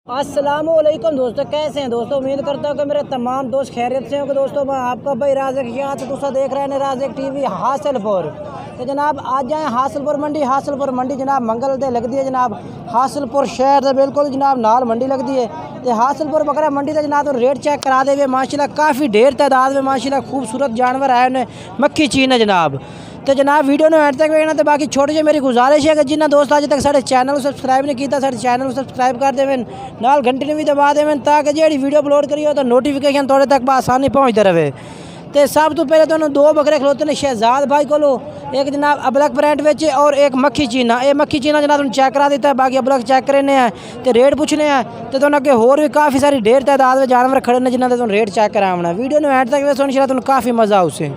अस्सलामुअलैकुम दोस्तों, कैसे हैं दोस्तों। उम्मीद करता हूँ कि मेरे तमाम दोस्त खैरियत से होंगे। दोस्तों मैं आपका भाई राज़िक शाह तो देख रहे हैं राज़िक टीवी हासिलपुर। तो जनाब आज जाए हासिलपुर मंडी जनाब मंगल दे लगती है जनाब हासिलपुर शहर से बिल्कुल जनाब नाल मंडी लगती है। तो हासिलपुर बकरा मंडी से जनाब तो रेट चेक करा दे माशाल्लाह काफ़ी ढेर तादाद में माशाल्लाह खूबसूरत जानवर आए उन्हें मक्खी चीन है जनाब। तो जनाब वीडियो ने एंड तक देखना। तो बाकी छोटी जी मेरी गुजारिश है कि जिन्हें दोस्त अज तक साढ़े चैनल सबसक्राइब नहीं किया साढ़े चैनल सबसक्राइब कर देवें, नाल घंटे ने भी दबा देवें ताकि जी वीडियो अपलोड करी हो तो नोटिफिकेशन थोड़े तक आसानी पहुँचते रहे। तो सब तो पहले तो दो बकरे खलोते हैं शहजाद भाई को, एक जनाब अबलक ब्रांड बेचे और एक मक्खी चीना। ये मक्खी चीना जनाब तुम चेक करा देता है, बाकी अबलक चेक करने हैं तो रेट पूछने हैं। तो अगे होर भी काफ़ी सारी ढेर तादाद में जानवर खड़े ने जिन्होंने तुम रेट चेक करावना। वीडियो ने एंड तक सुन तुम काफ़ी मज़ा उसे।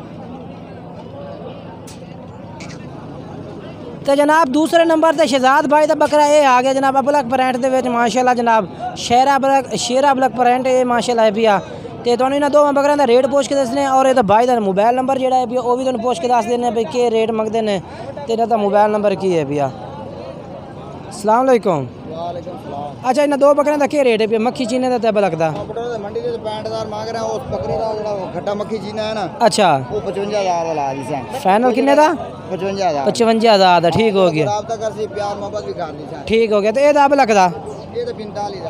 तो जनाब दूसरे नंबर पर शहजाद भाई का बकरा ये आ गया जनाब अबलक ब्रांड के माशाल्लाह जनाब शेरा अबलक ब्रांड ये माशाल्लाह है पिया। तो तुम इन्होंने दो बकरों का रेट पूछ के दसने और ये भाई का मोबाइल नंबर जोड़ा है पिया वह भी तुम पूछ के दस देने भाई के रेट मंगते हैं। तो इन्होंने मोबाइल नंबर की है पिया। अस्सलाम वालेकुम। अच्छा इन्हें दो बकरे का क्या रेट है पिया मक्खी चीने का अबलक का? मंडी से 65,000 मांग रहे हैं उस बकरे का जो खट्टा मक्खी चीना है ना। अच्छा वो 55,000 वाला है। फाइनल कितने का? 55,000 था। ठीक हो गया, प्यार मोहब्बत भी कर दी। ठीक हो गया। तो ये अबलक का ये तो 45,000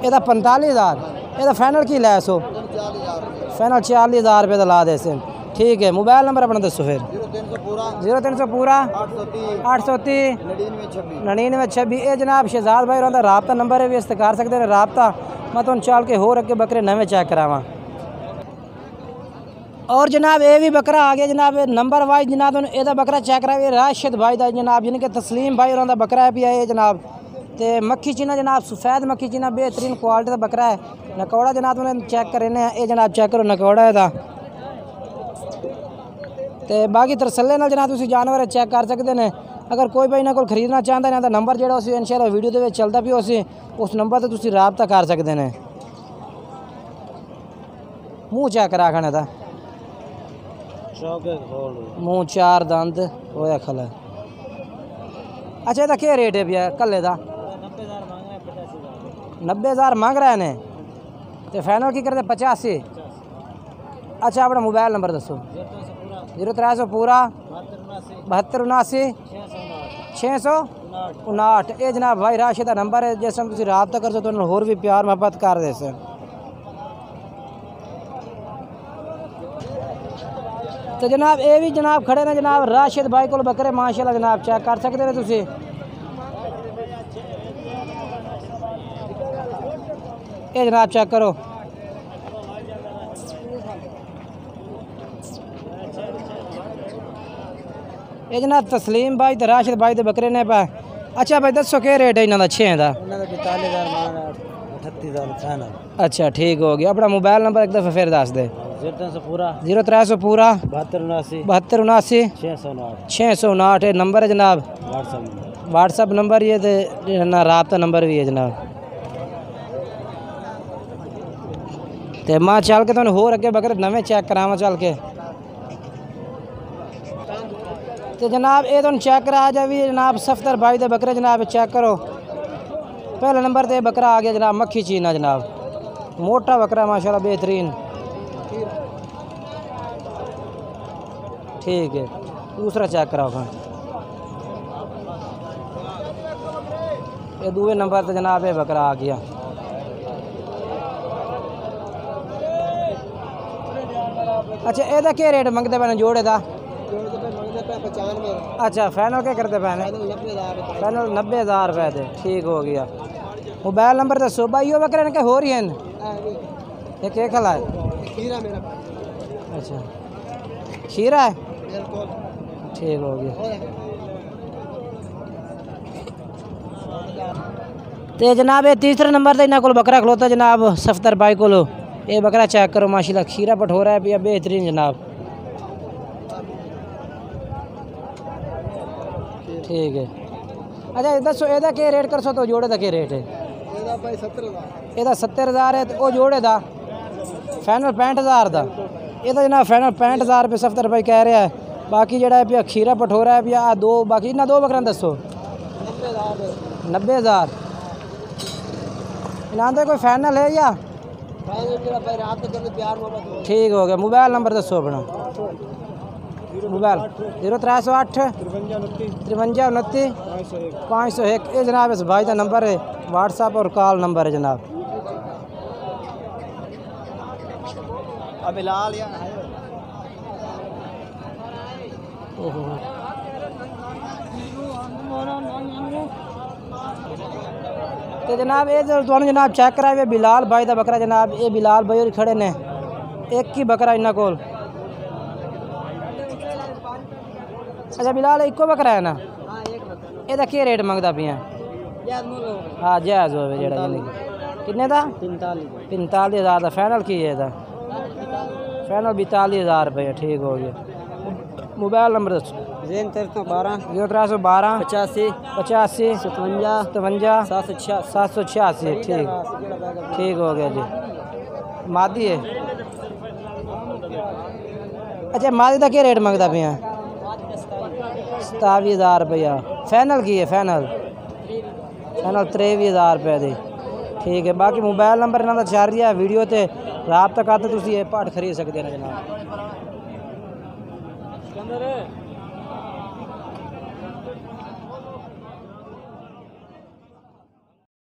ये 45,000 ये फाइनल की लै सो 40,000 फाइनल 40,000 रुपये का ला दे से। ठीक है मोबाइल नंबर अपना दसो फिर। 0300 पूरा 830 9926। ये जनाब शहजाद भाई रहा राबता नंबर है भी इस्ते कर सकते हैं राबता। मैं तुम चाल के होर अगे बकरे नवे चेक करावा। और जनाब ये भी बकरा आ गया जनाब नंबर वाइज जनाब यदा बकरा चेक करा राशिद भाई का जनाब जिनके तस्लीम भाई और बकरा है पिया ये जनाब। तो मक्खी चीना जनाब सफ़ेद मक्खी चीना बेहतरीन क्वालिटी का बकरा है। नकौड़ा जनाब उन्हें चेक करने ये जनाब चेक करो नकौड़ा है। तो बाकी तरसले नाल जनाब तुम जानवर चेक कर सकते हैं। अगर कोई भाई इन्होंने को खरीदना चाहता है ना नंबर जो इंशाल्लाह वीडियो के चलता भी उस नंबर से तुम राबता कर सकते हैं। मूँह चेक करा खाने का मूँह चार दंद होया खला। अच्छा इसका क्या रेट है भैया कल्ले का? 90,000 मांग रहे हैं। तो फाइनल की करते 85। अच्छा अपना मोबाइल नंबर दसो। 0300 पूरा 7279 659। ये जनाब भाई राशिद का नंबर है जिस तुम राबता कर सकते हो होर भी प्यार मोहब्बत कर दे से। तो जनाब ये भी जनाब खड़े ने जनाब राशिद भाई को बकरे माशाल्लाह जनाब चेक कर सकते हो तुम। ये जनाब चेक करो। ये जनाब तस्लीम भाई तो राशिद भाई के बकरे ने पा। अच्छा भाई दसो क्या रेट है इन्हों का? 6 का। अच्छा ठीक हो गया। अपना मोबाइल नंबर एक दफ़ा फिर दस दे। 0300 पूरा 7279 659। नंबर है जनाब व्हाट्सअप नंबर ये तो ना राबता नंबर भी है जनाब। तो मां चल के तुम होर अगे बकरे नवे चेक करावा चल के। तो जनाब ये तुम चेक करा जा भी जनाब सफ्तर भाई दे बकरे जनाब चेक करो। पहले नंबर पे बकरा आ गया जनाब मक्खी चीना जनाब मोटा बकरा माशाल्लाह बेहतरीन। ठीक है दूसरा चेक कराओ खान। ये दूसरे नंबर पर जनाब ये बकरा आ गया। अच्छा ਇਹਦਾ क्या रेट मंगते पे जोड़े का? अच्छा फाइनल क्या करते पे? फाइनल 90,000 रुपये थे। ठीक हो गया। मोबाइल नंबर दसो भाई वो बकरे के हो रही हैं ये क्या खला है? अच्छा खीरा है। ठीक हो गया। तो जनाब ये तीसरे नंबर पर इन्होंने को बकरा खलोता जनाब सफ्तर भाई को। ये बकरा चेक करो माशाल्लाह खीरा पठोरा है पिया बेहतरीन जनाब। ठीक है। अच्छा दसो यदा क्या रेट कर सो तो जोड़े का क्या रेट है? यदा 70,000 है। तो वो जोड़े का फाइनल 65,000 का। ये तो जनाब फाइनल 65,000 रुपये सफ्तर भाई कह रहा है। बाकी जोड़ा है पिया खीरा पठोरा है पिया दो बाकी इन्हें दो बकरा दसो 90,000। इनाम दे कोई फाइनल है या ठीक हो गया। मोबाइल नंबर दसो अपना। मोबाइल 0308 53 29 501। ये जनाब इस भाई का नंबर है, व्हाट्सअप और कॉल नंबर है जनाब। बिलाल या तो जनाब ये जो तुहानू जनाब चेक कराए बिलाल भाई का बकरा जनाब। ये बिलाल भाई और खड़े ने, एक ही बकरा इन्होंने कोल। अच्छा बिलाल इको बकरा है ना, ਇਹਦਾ ਕੀ ਰੇਟ ਮੰਗਦਾ ਪਿਆ? हाँ जायज़ हो जेड़ा किन्ने का? 45,000 का फाइनल की है ਇਹਦਾ? फाइनल 42,000 रुपये। ठीक हो गया। मोबाइल नंबर दसो। 0312 85 55 57 786। ठीक हो गया जी। मादी है। अच्छा मादी का क्या रेट मंगता पिया? 27,000 रुपया। फाइनल की है? फाइनल 23,000 रुपये दी। ठीक है। बाकी मोबाइल नंबर इन्हों का चल रहा है वीडियो ते रबता करते तुम ये पट खरीद सकते हैं जनाब।